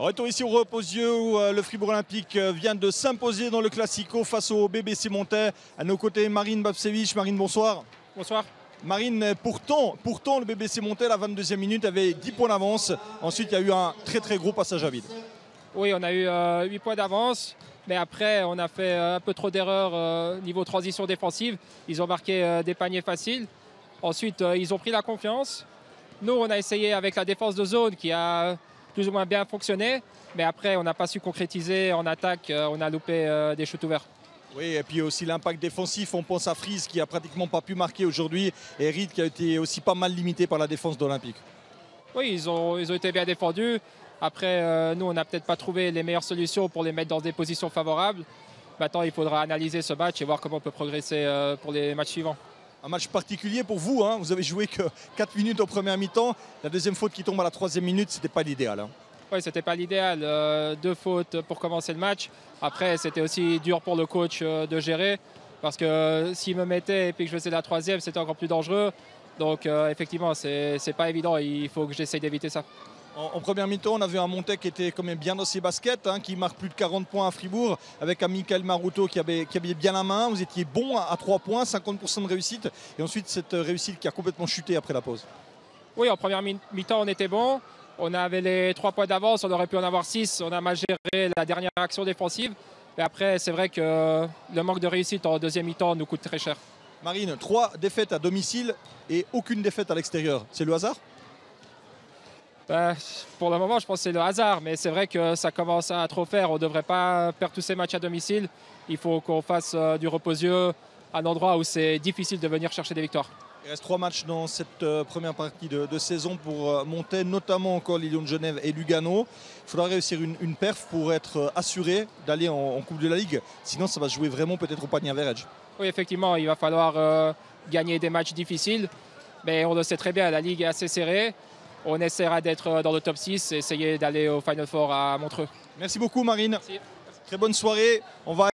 Retour ici au Reposieux où le Fribourg Olympique vient de s'imposer dans le Classico face au BBC Montais. À nos côtés, Marine Babsevich. Marine, bonsoir. Bonsoir. Marine, pourtant le BBC Montais, à la 22e minute, avait 10 points d'avance. Ensuite, il y a eu un très gros passage à vide. Oui, on a eu 8 points d'avance. Mais après, on a fait un peu trop d'erreurs niveau transition défensive. Ils ont marqué des paniers faciles. Ensuite, ils ont pris la confiance. Nous, on a essayé avec la défense de zone qui a plus ou moins bien fonctionné. Mais après, on n'a pas su concrétiser en attaque. On a loupé des shoots ouverts. Oui, et puis aussi l'impact défensif. On pense à Fries qui a pratiquement pas pu marquer aujourd'hui. Et Reed qui a été aussi pas mal limité par la défense d'Olympique. Oui, ils ont été bien défendus. Après, nous, on n'a peut-être pas trouvé les meilleures solutions pour les mettre dans des positions favorables. Maintenant, il faudra analyser ce match et voir comment on peut progresser pour les matchs suivants. Un match particulier pour vous, hein. Vous avez joué que 4 minutes en première mi-temps. La deuxième faute qui tombe à la 3e minute, c'était pas l'idéal. Hein. Oui, c'était pas l'idéal. 2 fautes pour commencer le match. Après, c'était aussi dur pour le coach de gérer. Parce que s'il me mettait et puis que je faisais la 3e, c'était encore plus dangereux. Donc effectivement, c'est pas évident. Il faut que j'essaye d'éviter ça. En première mi-temps, on avait un Montais qui était quand même bien dans ses baskets, hein, qui marque plus de 40 points à Fribourg, avec un Michael Maruto qui avait bien la main. Vous étiez bon à 3 points, 50% de réussite. Et ensuite, cette réussite qui a complètement chuté après la pause. Oui, en première mi-temps, on était bon. On avait les 3 points d'avance, on aurait pu en avoir 6. On a mal géré la dernière action défensive. Et après, c'est vrai que le manque de réussite en deuxième mi-temps nous coûte très cher. Marine, 3 défaites à domicile et aucune défaite à l'extérieur. C'est le hasard ? Pour le moment, je pense que c'est le hasard, mais c'est vrai que ça commence à trop faire. On ne devrait pas perdre tous ces matchs à domicile. Il faut qu'on fasse du Reposieux un endroit où c'est difficile de venir chercher des victoires. Il reste 3 matchs dans cette première partie de saison pour Montais, notamment encore Lyon de Genève et Lugano. Il faudra réussir une perf pour être assuré d'aller en Coupe de la Ligue. Sinon, ça va se jouer vraiment peut-être au panier average. Oui, effectivement, il va falloir gagner des matchs difficiles. Mais on le sait très bien, la Ligue est assez serrée. On essaiera d'être dans le top 6 et essayer d'aller au Final Four à Montreux. Merci beaucoup Marine. Merci. Très bonne soirée. On va